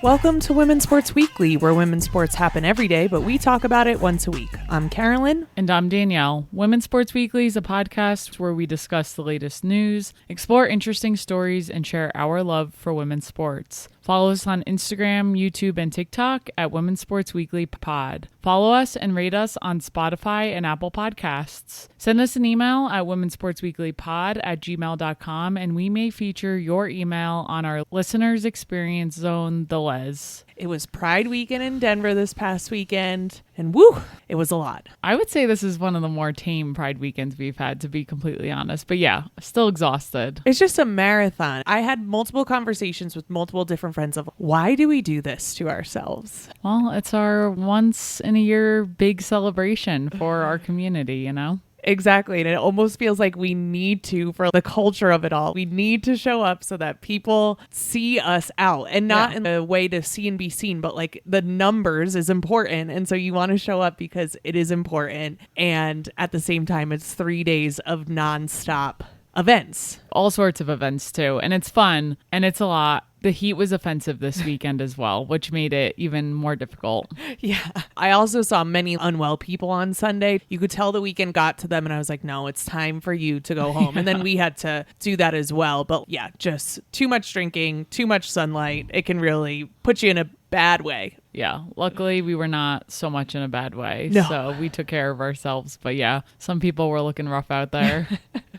Welcome to Women's Sports Weekly, where women's sports happen every day, but we talk about it once a week. I'm Carolyn. And I'm Danielle. Women's Sports Weekly is a podcast where we discuss the latest news, explore interesting stories, and share our love for women's sports. Follow us on Instagram, YouTube, and TikTok at Women's Sports Weekly Pod. Follow us and rate us on Spotify and Apple Podcasts. Send us an email at womensportsweeklypod@gmail.com, and we may feature your email on our Listeners Experience Zone, the Les. It was Pride Weekend in Denver this past weekend, and woo, it was a lot. I would say this is one of the more tame Pride weekends we've had, to be completely honest. But yeah, still exhausted. It's just a marathon. I had multiple conversations with multiple different friends of why do we do this to ourselves? Well, it's our once in a year big celebration for our community, you know? Exactly. And it almost feels like we need to, for the culture of it all, we need to show up so that people see us out, and not in a way to see and be seen, but like the numbers is important. And so you want to show up because it is important. And at the same time, it's 3 days of nonstop events. All sorts of events too. And it's fun and it's a lot. The heat was offensive this weekend as well, which made it even more difficult. Yeah. I also saw many unwell people on Sunday. You could tell the weekend got to them, and I was like, no, it's time for you to go home. And then we had to do that as well. But yeah, just too much drinking, too much sunlight. It can really put you in a bad way. Yeah. Luckily, we were not so much in a bad way. No. So we took care of ourselves. But yeah, some people were looking rough out there.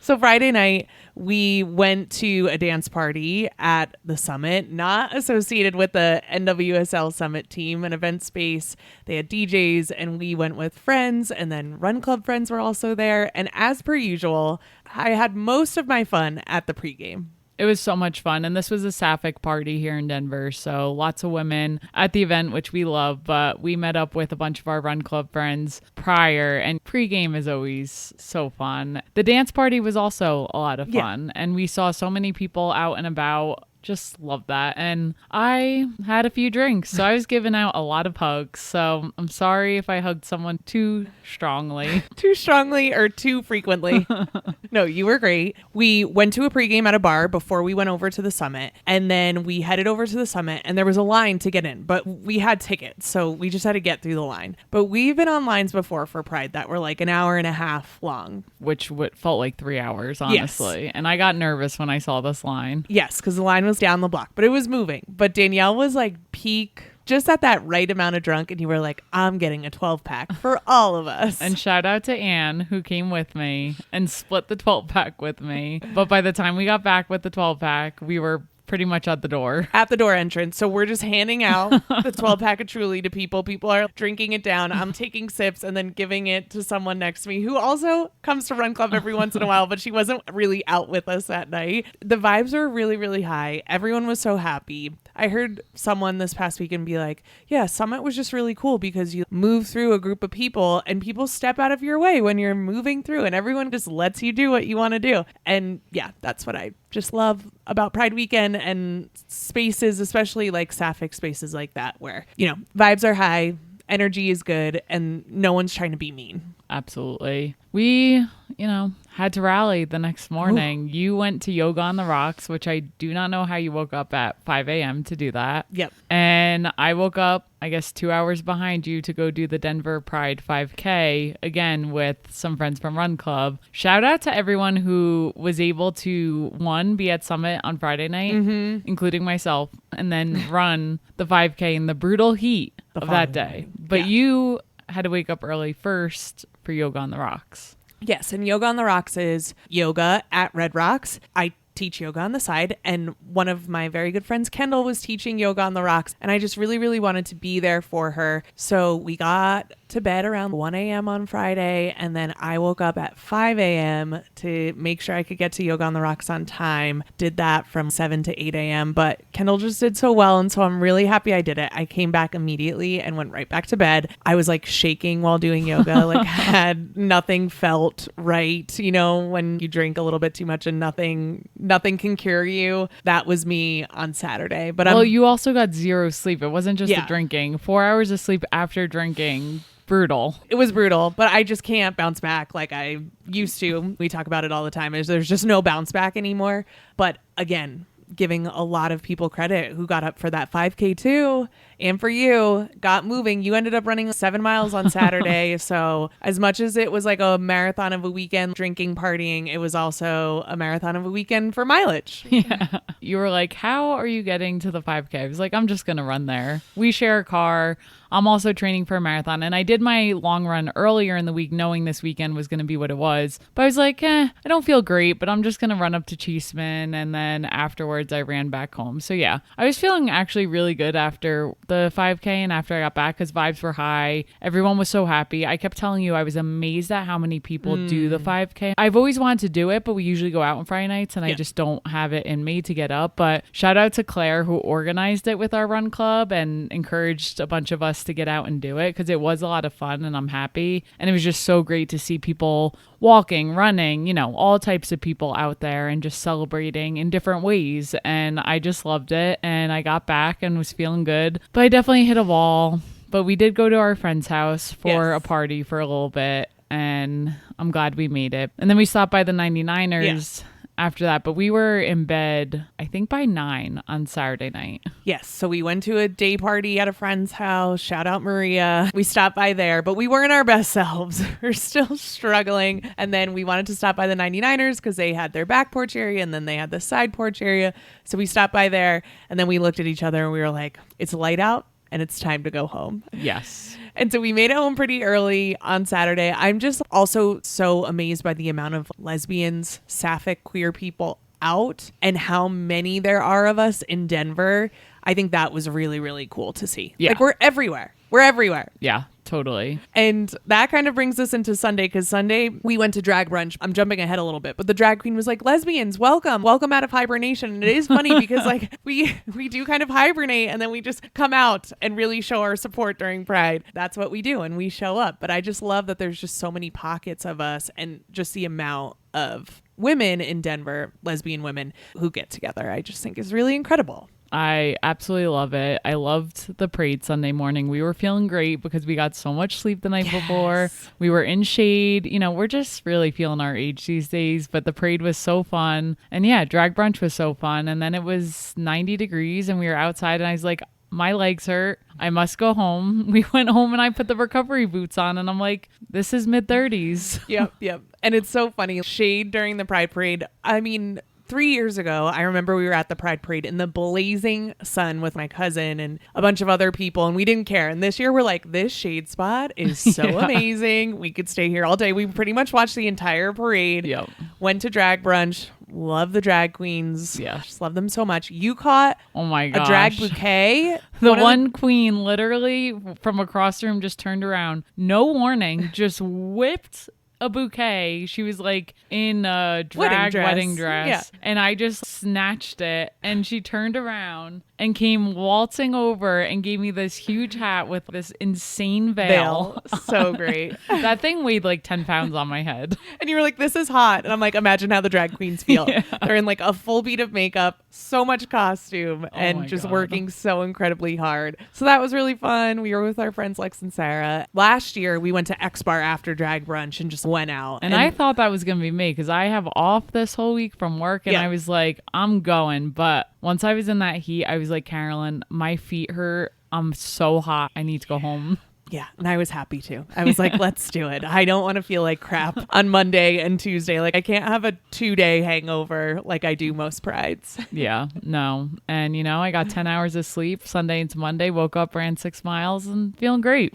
So Friday night, we went to a dance party at the Summit, not associated with the NWSL Summit team, an event space. They had DJs, and we went with friends, and then Run Club friends were also there. And as per usual, I had most of my fun at the pregame. It was so much fun. And this was a Sapphic party here in Denver. So lots of women at the event, which we love. But we met up with a bunch of our Run Club friends prior. And pregame is always so fun. The dance party was also a lot of fun. And we saw so many people out and about. Just love that. And I had a few drinks, so I was giving out a lot of hugs. So I'm sorry if I hugged someone too strongly. Too strongly or too frequently. No, you were great. We went to a pregame at a bar before we went over to the Summit, and then we headed over to the Summit, and there was a line to get in, but we had tickets, so we just had to get through the line. But we've been on lines before for Pride that were like an hour and a half long. Which felt like 3 hours, honestly. Yes. And I got nervous when I saw this line. Yes, because the line was down the block, but it was moving. But Danielle was like peak, just at that right amount of drunk, and you were like, I'm getting a 12-pack for all of us. And shout out to Anne, who came with me and split the 12-pack with me. But by the time we got back with the 12-pack, we were pretty much at the door. At the door entrance. So we're just handing out the 12-pack of Truly to people. People are drinking it down. I'm taking sips and then giving it to someone next to me who also comes to Run Club every once in a while, but she wasn't really out with us that night. The vibes were really, really high. Everyone was so happy. I heard someone this past weekend be like, yeah, Summit was just really cool because you move through a group of people and people step out of your way when you're moving through, and everyone just lets you do what you want to do. And yeah, that's what I just love about Pride Weekend and spaces, especially like Sapphic spaces like that, where, you know, vibes are high, energy is good, and no one's trying to be mean. Absolutely. We, had to rally the next morning. Ooh. You went to Yoga on the Rocks, which I do not know how you woke up at 5 a.m. to do that. Yep. And I woke up, I guess, 2 hours behind you to go do the Denver Pride 5K, again, with some friends from Run Club. Shout out to everyone who was able to, one, be at Summit on Friday night, including myself, and then run the 5K in the brutal heat of that day. But you had to wake up early first for Yoga on the Rocks. Yes, and Yoga on the Rocks is yoga at Red Rocks. I teach yoga on the side, and one of my very good friends, Kendall, was teaching Yoga on the Rocks, and I just really, really wanted to be there for her. So we got to bed around 1 a.m. on Friday, and then I woke up at 5 a.m. to make sure I could get to Yoga on the Rocks on time. Did that from 7 to 8 a.m., but Kendall just did so well, and so I'm really happy I did it. I came back immediately and went right back to bed. I was like shaking while doing yoga, like had nothing felt right, when you drink a little bit too much and nothing can cure you. That was me on Saturday. But you also got zero sleep. It wasn't just the drinking. 4 hours of sleep after drinking. Brutal. It was brutal, but I just can't bounce back like I used to. We talk about it all the time. There's just no bounce back anymore. But again, giving a lot of people credit who got up for that 5K too. And for you, got moving. You ended up running 7 miles on Saturday. So as much as it was like a marathon of a weekend drinking, partying, it was also a marathon of a weekend for mileage. Yeah. You were like, how are you getting to the 5K? I was like, I'm just going to run there. We share a car. I'm also training for a marathon. And I did my long run earlier in the week, knowing this weekend was going to be what it was. But I was like, I don't feel great, but I'm just going to run up to Cheeseman. And then afterwards, I ran back home. So yeah, I was feeling actually really good after the 5K and after I got back because vibes were high. Everyone was so happy. I kept telling you I was amazed at how many people do the 5K. I've always wanted to do it, but we usually go out on Friday nights and I just don't have it in me to get up. But shout out to Claire who organized it with our run club and encouraged a bunch of us to get out and do it because it was a lot of fun and I'm happy. And it was just so great to see people walking, running, all types of people out there and just celebrating in different ways. And I just loved it. And I got back and was feeling good. But I definitely hit a wall. But we did go to our friend's house for a party for a little bit. And I'm glad we made it. And then we stopped by the 99ers. After that, but we were in bed, I think by 9 on Saturday night. Yes. So we went to a day party at a friend's house. Shout out Maria. We stopped by there, but we weren't our best selves. We're still struggling. And then we wanted to stop by the 99ers because they had their back porch area and then they had the side porch area. So we stopped by there and then we looked at each other and we were like, it's light out and it's time to go home. Yes. And so we made it home pretty early on Saturday. I'm just also so amazed by the amount of lesbians, sapphic, queer people out and how many there are of us in Denver. I think that was really, really cool to see. Yeah. Like we're everywhere. We're everywhere. Yeah, totally. And that kind of brings us into Sunday because Sunday we went to drag brunch. I'm jumping ahead a little bit, but the drag queen was like, lesbians, welcome out of hibernation. And it is funny because like we do kind of hibernate and then we just come out and really show our support during Pride. That's what we do and we show up. But I just love that there's just so many pockets of us and just the amount of women in Denver, lesbian women who get together, I just think is really incredible. I absolutely love it. I loved the parade Sunday morning. We were feeling great because we got so much sleep the night before. We were in shade. We're just really feeling our age these days, but the parade was so fun. And yeah, drag brunch was so fun. And then it was 90 degrees and we were outside and I was like, my legs hurt. I must go home. We went home and I put the recovery boots on and I'm like, this is mid-30s. Yep. And it's so funny. Shade during the Pride Parade. I mean, 3 years ago, I remember we were at the Pride Parade in the blazing sun with my cousin and a bunch of other people, and we didn't care. And this year, we're like, this shade spot is so amazing. We could stay here all day. We pretty much watched the entire parade. Yep. Went to drag brunch. Love the drag queens. Yeah. Just love them so much. You caught a drag bouquet. The one queen literally from across the room just turned around. No warning. Just whipped a bouquet. She was like in a drag wedding dress. Yeah. And I just snatched it and she turned around and came waltzing over and gave me this huge hat with this insane veil. So great. That thing weighed like 10 pounds on my head. And you were like, this is hot. And I'm like, imagine how the drag queens feel. Yeah. They're in like a full beat of makeup, so much costume, and just working so incredibly hard. So that was really fun. We were with our friends Lex and Sarah. Last year, we went to X Bar after drag brunch and just went out. And I thought that was going to be me because I have off this whole week from work. And I was like, I'm going. But once I was in that heat, I was like, Carolyn, my feet hurt. I'm so hot. I need to go home. Yeah. And I was happy too. I was like, let's do it. I don't want to feel like crap on Monday and Tuesday. Like I can't have a 2-day hangover like I do most prides. Yeah, no. And I got 10 hours of sleep Sunday into Monday, woke up, ran 6 miles and feeling great.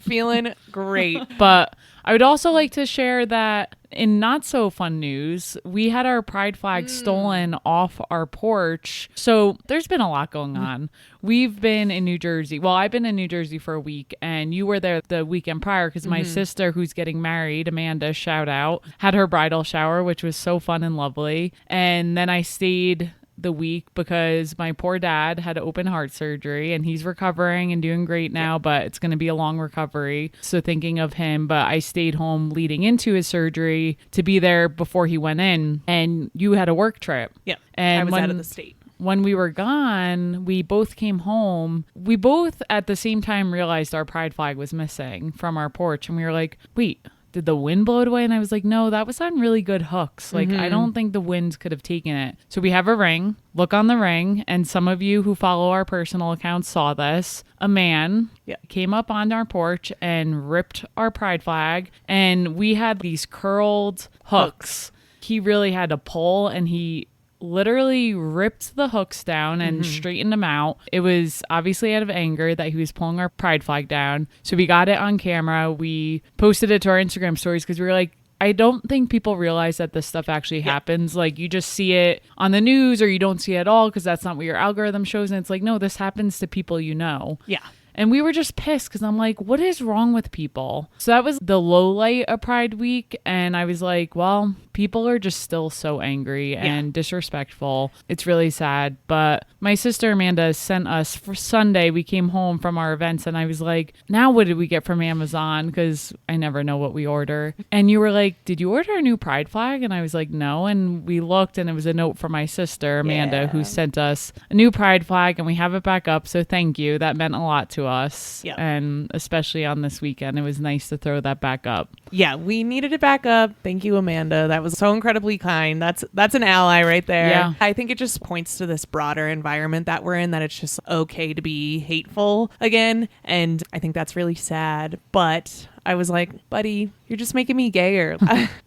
But I would also like to share that in not so fun news, we had our pride flag stolen off our porch. So there's been a lot going on. We've been in New Jersey. Well, I've been in New Jersey for a week and you were there the weekend prior because my sister who's getting married, Amanda, shout out, had her bridal shower, which was so fun and lovely. And then I stayed the week because my poor dad had open heart surgery and he's recovering and doing great now, but it's going to be a long recovery. So thinking of him, but I stayed home leading into his surgery to be there before he went in. And you had a work trip. Yeah. And I was out of the state. When we were gone, we both came home. We both at the same time realized our pride flag was missing from our porch. And we were like, wait, did the wind blow it away? And I was like, no, that was on really good hooks. Like, I don't think the wind could have taken it. So we have a ring. Look on the ring. And some of you who follow our personal accounts saw this. A man came up on our porch and ripped our pride flag. And we had these curled hooks. He really had to pull, and he literally ripped the hooks down and straightened them out. It was obviously out of anger that he was pulling our pride flag down. So we got it on camera. We posted it to our Instagram stories because we were like, I don't think people realize that this stuff actually happens. Like, you just see it on the news or you don't see it at all because that's not what your algorithm shows. And it's like, no, this happens to people you know. Yeah. And we were just pissed because I'm like, what is wrong with people? So that was the low light of Pride Week. And I was like, well, people are just still so angry and disrespectful. It's really sad. But my sister Amanda sent us for Sunday. We came home from our events and I was like, now what did we get from Amazon? Because I never know what we order. And you were like, did you order a new pride flag? And I was like, no. And we looked and it was a note from my sister Amanda who sent us a new pride flag, and we have it back up. So thank you. That meant a lot to us. And especially on this weekend, it was nice to throw that back up. Yeah, we needed it back up. Thank you, Amanda. That was so incredibly kind. That's an ally right there. Yeah. I think it just points to this broader environment that we're in, that it's just okay to be hateful again. And I think that's really sad. But I was like, buddy, you're just making me gayer.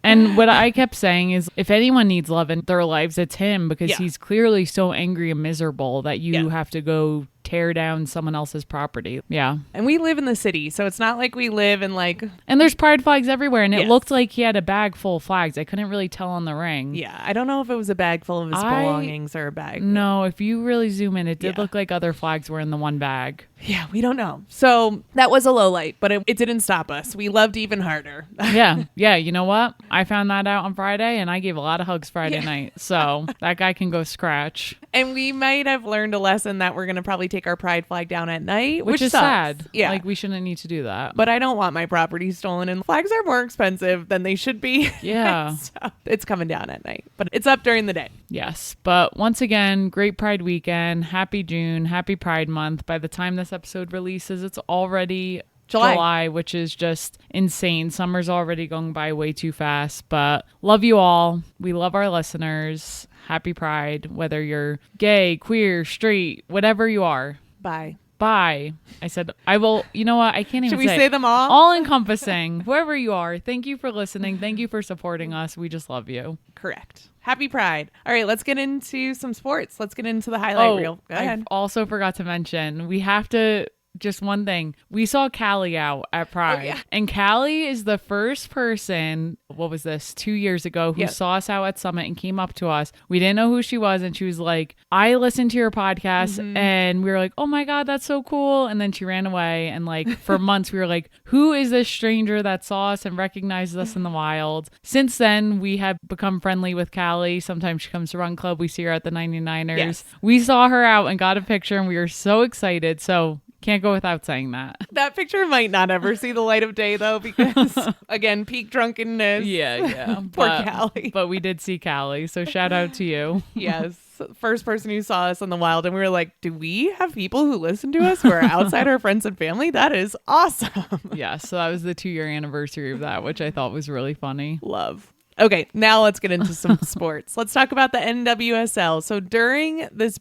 And what I kept saying is, if anyone needs love in their lives, it's him, because he's clearly so angry and miserable that you have to go tear down someone else's property. Yeah. And we live in the city, so it's not like we live in like... And there's pride flags everywhere, and it looked like he had a bag full of flags. I couldn't really tell on the ring. Yeah, I don't know if it was a bag full of his belongings or a bag. No, if you really zoom in, it did look like other flags were in the one bag. Yeah, we don't know. So that was a low light, but it didn't stop us. We loved even harder. Yeah, you know what? I found that out on Friday, and I gave a lot of hugs Friday night. So that guy can go scratch. And we might have learned a lesson that we're going to probably take our pride flag down at night, which is sucks. sad. Yeah. Like, we shouldn't need to do that. But I don't want my property stolen, and flags are more expensive than they should be. Yeah. So it's coming down at night, but it's up during the day. Yes. But once again, great Pride weekend. Happy June. Happy Pride Month. By the time this episode releases, it's already July, which is just insane. Summer's already going by way too fast. But love you all. We love our listeners. Happy Pride, whether you're gay, queer, straight, whatever you are. Bye. I said, I will, you know what? I can't even Should we say them all? All encompassing. Whoever you are, thank you for listening. Thank you for supporting us. We just love you. Correct. Happy Pride. All right, let's get into some sports. Let's get into the highlight reel. Go ahead. I also forgot to mention, we have to... Just one thing. We saw Callie out at Pride. And Callie is the first person, 2 years ago, who saw us out at Summit and came up to us. We didn't know who she was. And she was like, I listened to your podcast. And we were like, oh my God, that's so cool. And then she ran away. And like for months, we were like, who is this stranger that saw us and recognizes us in the wild? Since then, we have become friendly with Callie. Sometimes she comes to Run Club. We see her at the 99ers. Yes. We saw her out and got a picture, and we were so excited. So can't go without saying that. That picture might not ever see the light of day, though, because, again, peak drunkenness. Yeah. Poor Callie. But we did see Callie, so shout out to you. Yes. First person who saw us in the wild, and we were like, do we have people who listen to us who are outside our friends and family? That is awesome. Yeah, so that was the 2-year anniversary of that, which I thought was really funny. Love. Okay, now let's get into some sports. Let's talk about the NWSL. So during this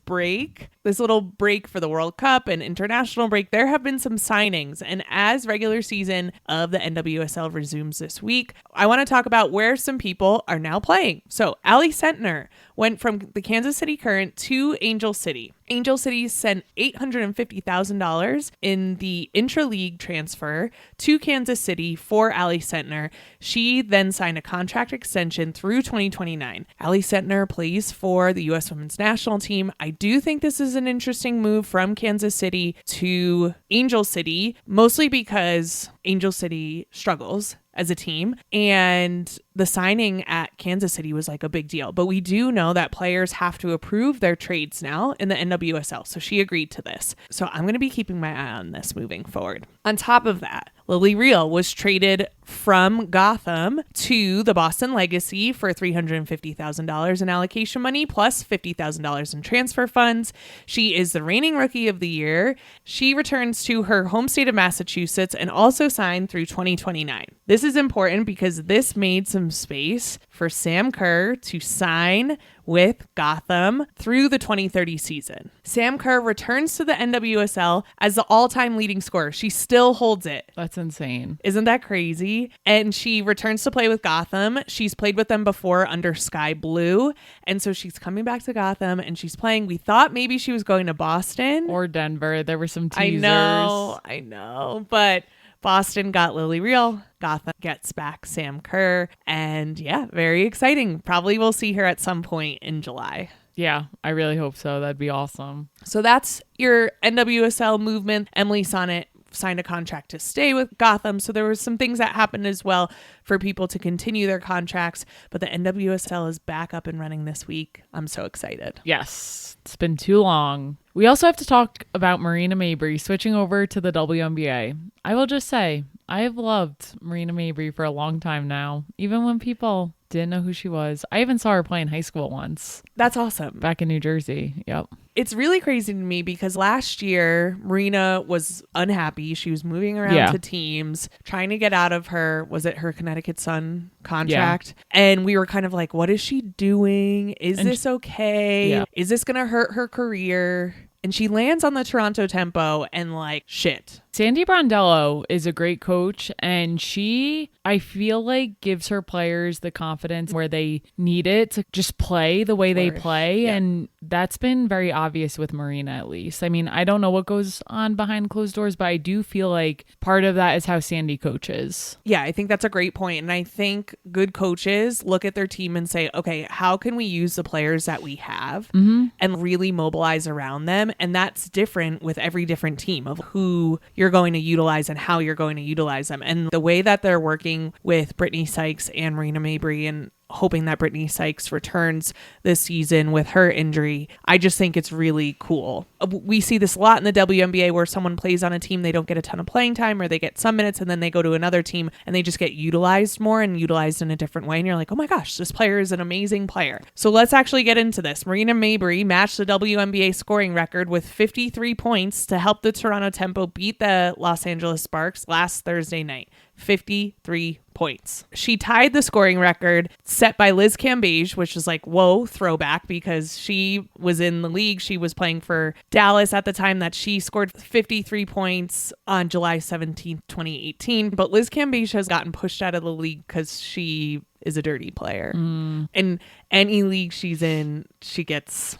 little break for the World Cup and international break, there have been some signings. And as regular season of the NWSL resumes this week, I want to talk about where some people are now playing. So Ally Sentnor went from the Kansas City Current to Angel City. Angel City sent $850,000 in the intra-league transfer to Kansas City for Ally Sentnor. She then signed a contract extension through 2029. Ally Sentnor plays for the U.S. Women's National Team. I do think this is an interesting move from Kansas City to Angel City, mostly because Angel City struggles as a team, and the signing at Kansas City was like a big deal. But we do know that players have to approve their trades now in the NWSL. So she agreed to this. So I'm going to be keeping my eye on this moving forward. On top of that, Reale was traded from Gotham to the Boston Legacy for $350,000 in allocation money plus $50,000 in transfer funds. She is the reigning Rookie of the Year. She returns to her home state of Massachusetts and also signed through 2029. This is important because this made some space for Sam Kerr to sign with Gotham through the 2030 season. Sam Kerr returns to the NWSL as the all-time leading scorer. She still holds it. That's insane. Isn't that crazy? And she returns to play with Gotham. She's played with them before under Sky Blue. And so she's coming back to Gotham and she's playing. We thought maybe she was going to Boston. Or Denver. There were some teasers. I know. But Boston got Reale. Gotham gets back Sam Kerr. And yeah, very exciting. Probably we'll see her at some point in July. Yeah, I really hope so. That'd be awesome. So that's your NWSL movement. Emily Sonnet signed a contract to stay with Gotham. So there were some things that happened as well for people to continue their contracts. But the NWSL is back up and running this week. I'm so excited. Yes, it's been too long. We also have to talk about Marina Mabrey switching over to the WNBA. I will just say, I have loved Marina Mabrey for a long time now, even when people didn't know who she was. I even saw her play in high school once. That's awesome. Back in New Jersey. Yep. It's really crazy to me because last year Marina was unhappy. She was moving around to teams, trying to get out of her Connecticut Sun contract. Yeah. And we were kind of like, what is she doing? Is this okay? Yeah. Is this going to hurt her career? And she lands on the Toronto Tempo and like, shit. Sandy Brondello is a great coach, and she, I feel like, gives her players the confidence where they need it to just play the way they play. Yeah. And that's been very obvious with Marina, at least. I mean, I don't know what goes on behind closed doors, but I do feel like part of that is how Sandy coaches. Yeah, I think that's a great point. And I think good coaches look at their team and say, okay, how can we use the players that we have and really mobilize around them? And that's different with every different team of who you're going to utilize and how you're going to utilize them. And the way that they're working with Brittany Sykes and Marina Mabrey and hoping that Brittany Sykes returns this season with her injury, I just think it's really cool. We see this a lot in the WNBA where someone plays on a team, they don't get a ton of playing time or they get some minutes and then they go to another team and they just get utilized more and utilized in a different way. And you're like, oh my gosh, this player is an amazing player. So let's actually get into this. Marina Mabrey matched the WNBA scoring record with 53 points to help the Toronto Tempo beat the Los Angeles Sparks last Thursday night. 53 points. She tied the scoring record set by Liz Cambage, which is like, whoa, throwback, because she was in the league. She was playing for Dallas at the time that she scored 53 points on July 17th, 2018. But Liz Cambage has gotten pushed out of the league because she is a dirty player. In any league she's in, she's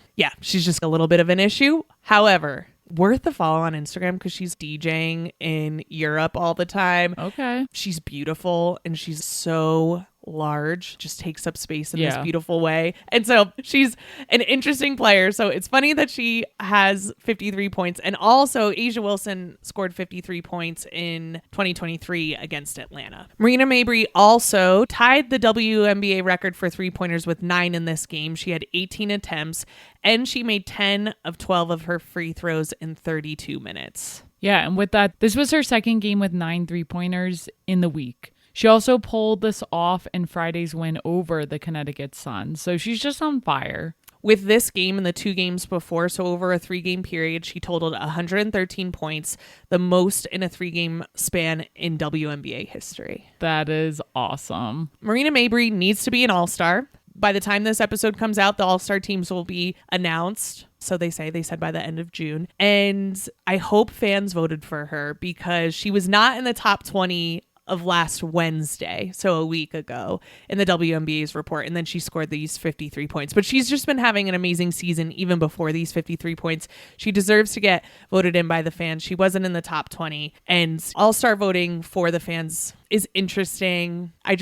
just a little bit of an issue. However, worth the follow on Instagram because she's DJing in Europe all the time. Okay. She's beautiful and she's so large, just takes up space in this beautiful way. And so she's an interesting player. So it's funny that she has 53 points. And also Asia Wilson scored 53 points in 2023 against Atlanta. Marina Mabrey also tied the WNBA record for 3-pointers with 9 in this game. She had 18 attempts and she made 10 of 12 of her free throws in 32 minutes. Yeah, and with that, this was her second game with 9 3-pointers in the week. She also pulled this off in Friday's win over the Connecticut Sun. So she's just on fire. With this game and the 2 games before, so over a 3-game period, she totaled 113 points, the most in a 3-game span in WNBA history. That is awesome. Marina Mabrey needs to be an all-star. By the time this episode comes out, the all-star teams will be announced. So they said by the end of June. And I hope fans voted for her because she was not in the top 20 of last Wednesday, so a week ago, in the WNBA's report. And then she scored these 53 points. But she's just been having an amazing season even before these 53 points. She deserves to get voted in by the fans. She wasn't in the top 20. And all-star voting for the fans is interesting. I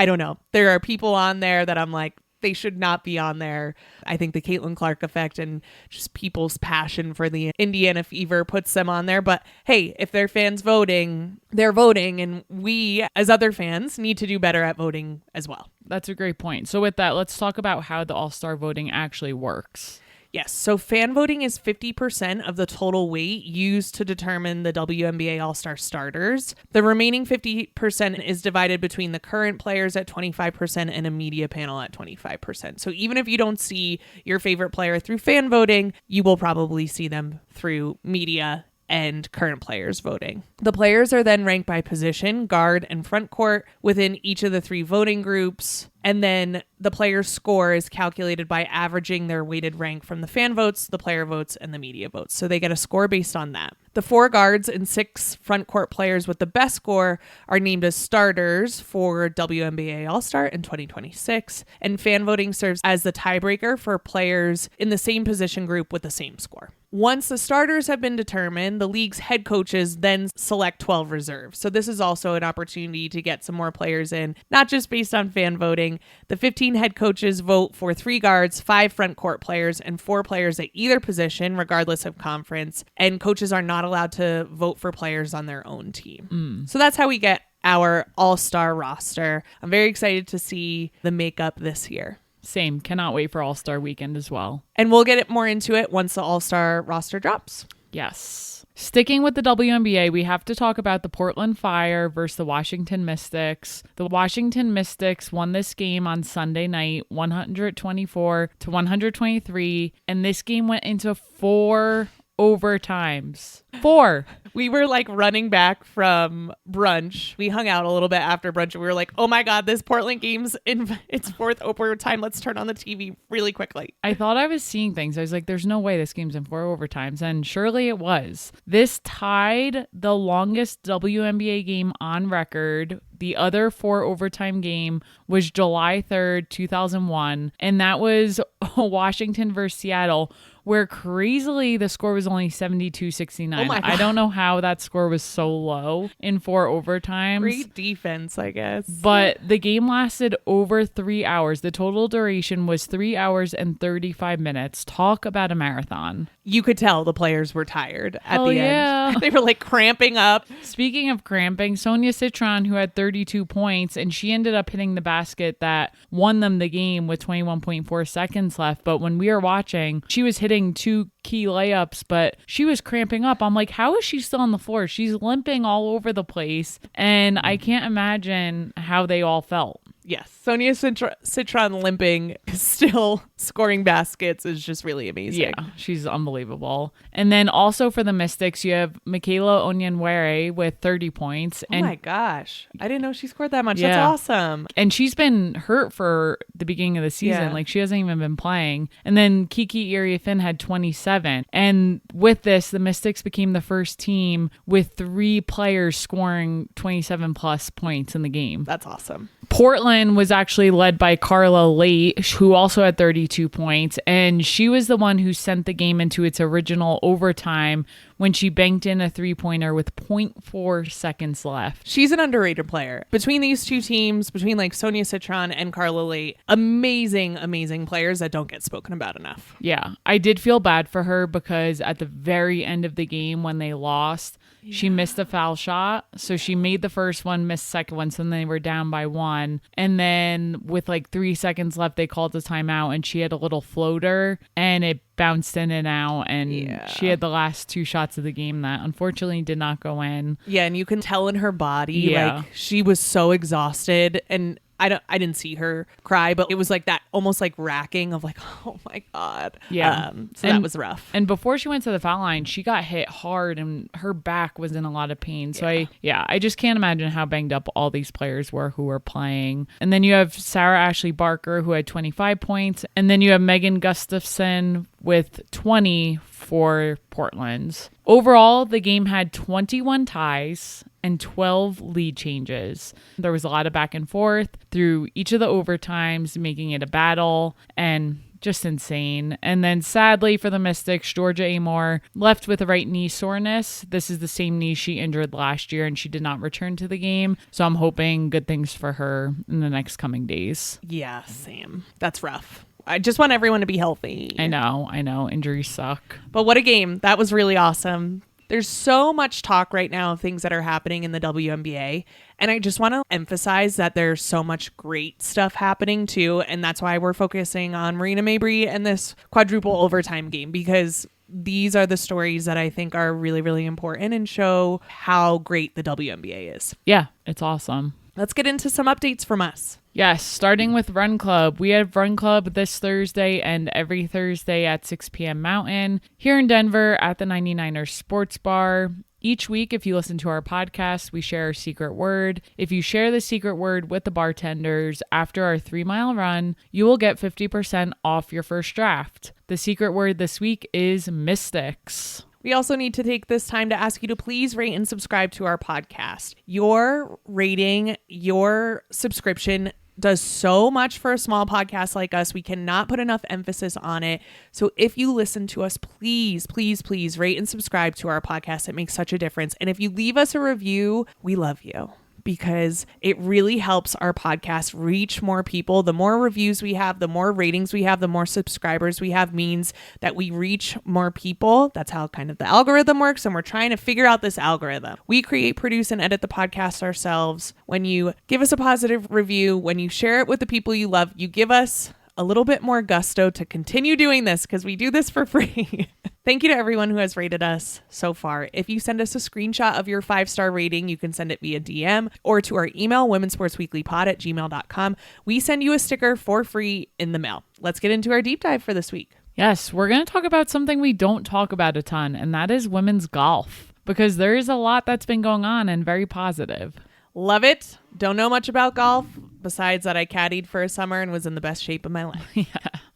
don't know. There are people on there that I'm like, they should not be on there. I think the Caitlin Clark effect and just people's passion for the Indiana Fever puts them on there. But hey, if they're fans voting, they're voting. And we, as other fans, need to do better at voting as well. That's a great point. So with that, let's talk about how the All-Star voting actually works. Yes. So fan voting is 50% of the total weight used to determine the WNBA All-Star starters. The remaining 50% is divided between the current players at 25% and a media panel at 25%. So even if you don't see your favorite player through fan voting, you will probably see them through media and current players voting. The players are then ranked by position, guard, and front court within each of the 3 voting groups. And then the player's score is calculated by averaging their weighted rank from the fan votes, the player votes, and the media votes. So they get a score based on that. The 4 guards and 6 front court players with the best score are named as starters for WNBA All-Star in 2026. And fan voting serves as the tiebreaker for players in the same position group with the same score. Once the starters have been determined, the league's head coaches then select 12 reserves. So this is also an opportunity to get some more players in, not just based on fan voting. The 15 head coaches vote for 3 guards, 5 front court players, and 4 players at either position, regardless of conference. And coaches are not allowed to vote for players on their own team. So that's how we get our all-star roster. I'm very excited to see the makeup this year. Same. Cannot wait for All-Star Weekend as well. And we'll get more into it once the all-star roster drops. Yes. Sticking with the WNBA, we have to talk about the Portland Fire versus the Washington Mystics. The Washington Mystics won this game on Sunday night, 124-123, and this game went into 4 overtimes. 4. We were like running back from brunch. We hung out a little bit after brunch and we were like, oh my God, this Portland game's in its 4th overtime. Let's turn on the TV really quickly. I thought I was seeing things. I was like, there's no way this game's in 4 overtimes. And surely it was. This tied the longest WNBA game on record. The other 4 overtime game was July 3rd, 2001. And that was Washington versus Seattle, where crazily the score was only 72-69. Oh my God. I don't know how that score was so low in 4 overtimes. Great defense, I guess. But the game lasted over 3 hours. The total duration was 3 hours and 35 minutes. Talk about a marathon. You could tell the players were tired at Hell the yeah. end. They were like cramping up. Speaking of cramping, Sonia Citron, who had 32 points, and she ended up hitting the basket that won them the game with 21.4 seconds left. But when we were watching, she was hitting 2 key layups, but she was cramping up. I'm like, how is she still on the floor? She's limping all over the place. And I can't imagine how they all felt. Yes. Sonia Citron limping, still scoring baskets is just really amazing. Yeah, she's unbelievable. And then also for the Mystics, you have Michaela Onyenwere with 30 points. Oh my gosh. I didn't know she scored that much. Yeah. That's awesome. And she's been hurt for the beginning of the season. Yeah. Like, she hasn't even been playing. And then Kiki Iriafen had 27. And with this, the Mystics became the first team with 3 players scoring 27 plus points in the game. That's awesome. Portland was actually led by Carla Late, who also had 32 points, and she was the one who sent the game into its original overtime when she banked in a 3-pointer with 0.4 seconds left. She's an underrated player. Between these two teams, between like Sonia Citron and Carla Late, amazing, amazing players that don't get spoken about enough. Yeah, I did feel bad for her because at the very end of the game when they lost, she missed a foul shot. So she made the first one, missed the second one. So then they were down by 1. And then with like 3 seconds left, they called the timeout and she had a little floater and it bounced in and out. And she had the last 2 shots of the game that unfortunately did not go in. Yeah. And you can tell in her body, like she was so exhausted. And I didn't see her cry, but it was like that almost like racking of like, oh my God. Yeah. So that was rough. And before she went to the foul line, she got hit hard and her back was in a lot of pain. So I just can't imagine how banged up all these players were who were playing. And then you have Sarah Ashley Barker, who had 25 points. And then you have Megan Gustafson with 20 for Portland's. Overall, the game had 21 ties and 12 lead changes. There was a lot of back and forth through each of the overtimes, making it a battle. And just insane. And then sadly for the Mystics, Georgia Amore left with a right knee soreness. This is the same knee she injured last year and she did not return to the game. So I'm hoping good things for her in the next coming days. Yeah, same. That's rough. I just want everyone to be healthy. I know. Injuries suck. But what a game. That was really awesome. There's so much talk right now of things that are happening in the WNBA. And I just want to emphasize that there's so much great stuff happening too. And that's why we're focusing on Marina Mabrey and this quadruple overtime game, because these are the stories that I think are really, really important and show how great the WNBA is. Yeah, it's awesome. Let's get into some updates from us. Yes, starting with Run Club. We have Run Club this Thursday and every Thursday at 6 p.m. Mountain here in Denver at the 99ers Sports Bar. Each week, if you listen to our podcast, we share a secret word. If you share the secret word with the bartenders after our 3-mile run, you will get 50% off your first draft. The secret word this week is Mystics. We also need to take this time to ask you to please rate and subscribe to our podcast. Your rating, your subscription does so much for a small podcast like us. We cannot put enough emphasis on it. So if you listen to us, please, please, please rate and subscribe to our podcast. It makes such a difference. And if you leave us a review, we love you, because it really helps our podcast reach more people. The more reviews we have, the more ratings we have, the more subscribers we have, means that we reach more people. That's how kind of the algorithm works. And we're trying to figure out this algorithm. We create, produce, and edit the podcast ourselves. When you give us a positive review, when you share it with the people you love, you give us a little bit more gusto to continue doing this, because we do this for free. Thank you to everyone who has rated us so far. If you send us a screenshot of your 5-star rating, you can send it via DM or to our email, womensportsweeklypod@gmail.com. We send you a sticker for free in the mail. Let's get into our deep dive for this week. Yes, we're going to talk about something we don't talk about a ton, and that is women's golf, because there is a lot that's been going on and very positive. Love it. Don't know much about golf, besides that I caddied for a summer and was in the best shape of my life. Yeah.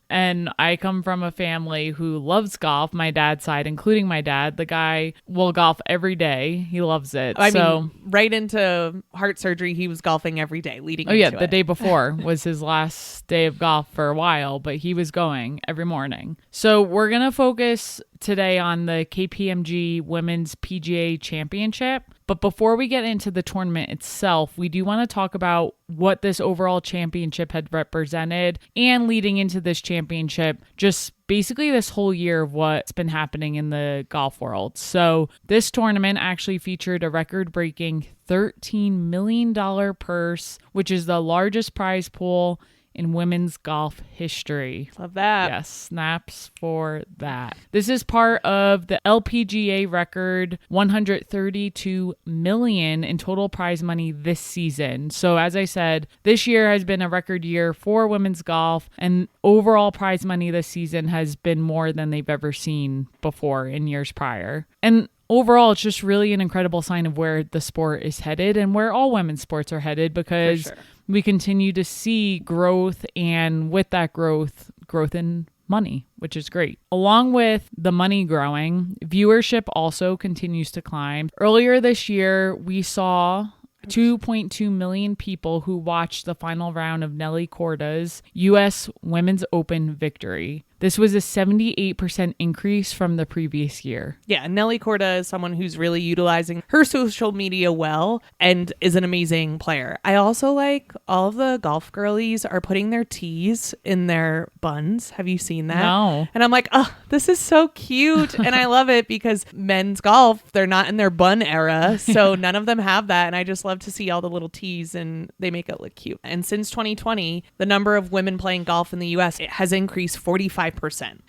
And I come from a family who loves golf, my dad's side, including my dad. The guy will golf every day. He loves it. I mean, right into heart surgery, he was golfing every day leading into it. The day before was his last day of golf for a while, but he was going every morning. So we're going to focus today on the KPMG Women's PGA Championship. But before we get into the tournament itself, we do want to talk about what this overall championship had represented, and leading into this championship, just basically this whole year of what's been happening in the golf world. So this tournament actually featured a record-breaking $13 million purse, which is the largest prize pool in women's golf history. Love that. Yes, snaps for that. This is part of the LPGA record $132 million in total prize money this season. So as I said, this year has been a record year for women's golf, and overall prize money this season has been more than they've ever seen before in years prior. And overall, it's just really an incredible sign of where the sport is headed and where all women's sports are headed, because we continue to see growth, and with that growth in money, which is great. Along with the money growing, viewership also continues to climb. Earlier this year, we saw 2.2 million people who watched the final round of Nelly Korda's U.S. Women's Open victory. This was a 78% increase from the previous year. Yeah, Nelly Korda is someone who's really utilizing her social media well and is an amazing player. I also like all of the golf girlies are putting their tees in their buns. Have you seen that? No. And I'm like, oh, this is so cute. And I love it, because men's golf, they're not in their bun era. So none of them have that. And I just love to see all the little tees, and they make it look cute. And since 2020, the number of women playing golf in the U.S. has increased 45%.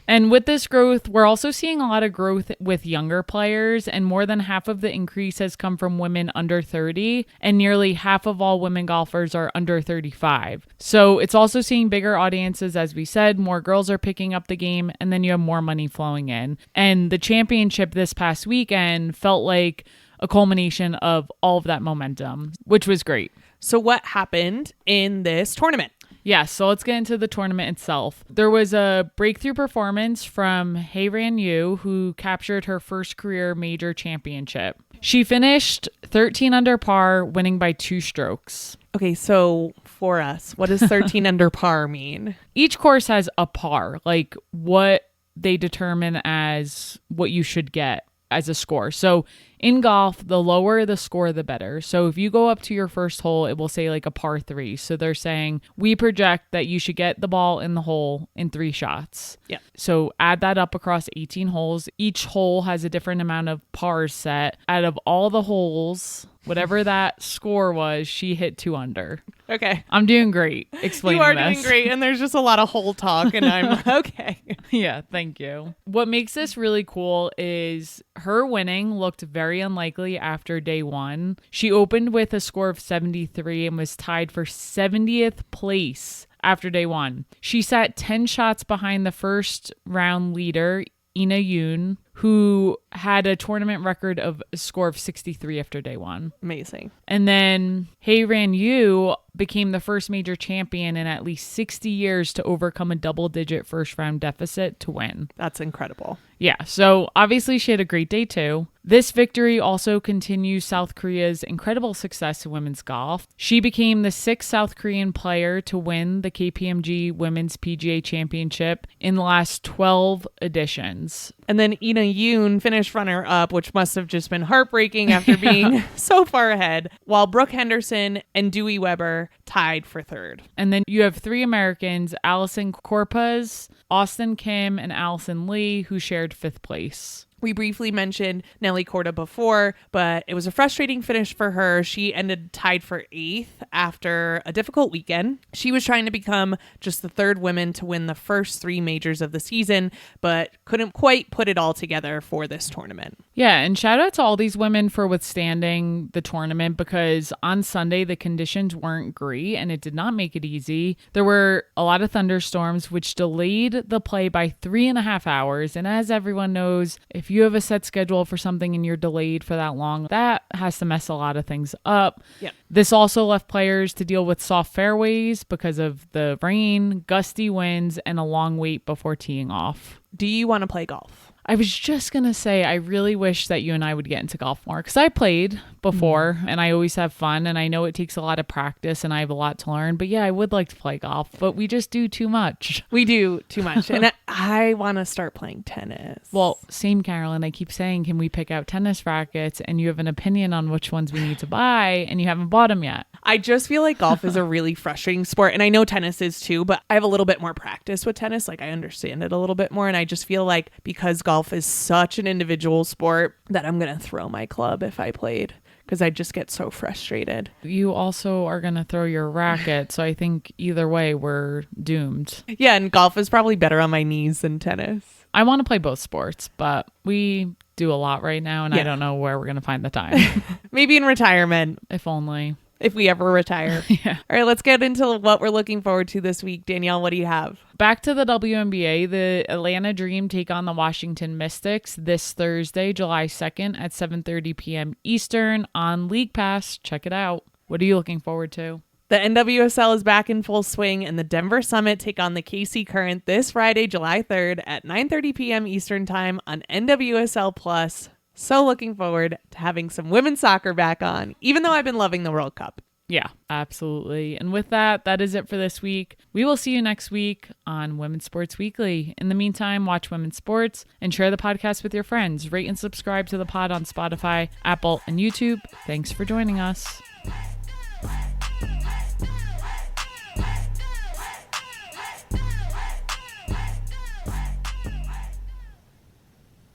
And with this growth, we're also seeing a lot of growth with younger players, and more than half of the increase has come from women under 30, and nearly half of all women golfers are under 35. So it's also seeing bigger audiences, as we said, more girls are picking up the game, and then you have more money flowing in. And the championship this past weekend felt like a culmination of all of that momentum, which was great. So what happened in this tournament? Yeah, so let's get into the tournament itself. There was a breakthrough performance from Haeran Ryu, who captured her first career major championship. She finished 13 under par, winning by 2 strokes. Okay, so for us. What does 13 under par mean? Each course has a par, like what they determine as what you should get as a score. So in golf, the lower the score, the better. So if you go up to your first hole, it will say like a par 3. So they're saying we project that you should get the ball in the hole in 3 shots. Yeah. So add that up across 18 holes. Each hole has a different amount of pars set. Out of all the holes, whatever that score was, she hit 2 under. Okay. I'm doing great explaining You are this. doing great, and there's just a lot of hole talk, and I'm okay. Yeah, thank you. What makes this really cool is her winning looked very unlikely after day 1. She opened with a score of 73 and was tied for 70th place after day 1. She sat 10 shots behind the first round leader, Ina Yoon, who had a tournament record of a score of 63 after day 1. Amazing. And then Haeran Ryu became the first major champion in at least 60 years to overcome a double-digit first-round deficit to win. That's incredible. Yeah, so obviously she had a great day too. This victory also continues South Korea's incredible success in women's golf. She became the 6th South Korean player to win the KPMG Women's PGA Championship in the last 12 editions. And then Ina Yoon finished runner-up, which must have just been heartbreaking after being so far ahead, while Brooke Henderson and Dewey Weber tied for 3rd. And then you have 3 Americans, Allison Corpuz, Austin Kim, and Allison Lee, who shared 5th place. We briefly mentioned Nelly Korda before, but it was a frustrating finish for her. She ended tied for 8th after a difficult weekend. She was trying to become just the 3rd woman to win the first 3 majors of the season, but couldn't quite put it all together for this tournament. Yeah, and shout out to all these women for withstanding the tournament, because on Sunday the conditions weren't great and it did not make it easy. There were a lot of thunderstorms, which delayed the play by 3.5 hours. And as everyone knows, if you have a set schedule for something and you're delayed for that long, that has to mess a lot of things up. Yeah. This also left players to deal with soft fairways because of the rain, gusty winds, and a long wait before teeing off. Do you want to play golf? I was just going to say, I really wish that you and I would get into golf more, because I played before and I always have fun, and I know it takes a lot of practice and I have a lot to learn, but yeah, I would like to play golf, but we just do too much. We do too much. And I want to start playing tennis. Well, same, Carolyn. I keep saying, can we pick out tennis rackets? And you have an opinion on which ones we need to buy, and you haven't bought them yet. I just feel like golf is a really frustrating sport, and I know tennis is too, but I have a little bit more practice with tennis. Like, I understand it a little bit more, and I just feel like because golf is such an individual sport that I'm going to throw my club if I played, because I just get so frustrated. You also are going to throw your racket, so I think either way we're doomed. Yeah, and golf is probably better on my knees than tennis. I want to play both sports, but we do a lot right now, and I don't know where we're going to find the time. Maybe in retirement. If only. If we ever retire. Yeah. All right, let's get into what we're looking forward to this week. Danielle, what do you have? Back to the WNBA, the Atlanta Dream take on the Washington Mystics this Thursday, July 2nd at 7:30 p.m. Eastern on League Pass. Check it out. What are you looking forward to? The NWSL is back in full swing, and the Denver Summit take on the KC Current this Friday, July 3rd at 9:30 p.m. Eastern Time on NWSL Plus. So looking forward to having some women's soccer back on, even though I've been loving the World Cup. Yeah, absolutely. And with that, that is it for this week. We will see you next week on Women's Sports Weekly. In the meantime, watch Women's Sports and share the podcast with your friends. Rate and subscribe to the pod on Spotify, Apple, and YouTube. Thanks for joining us.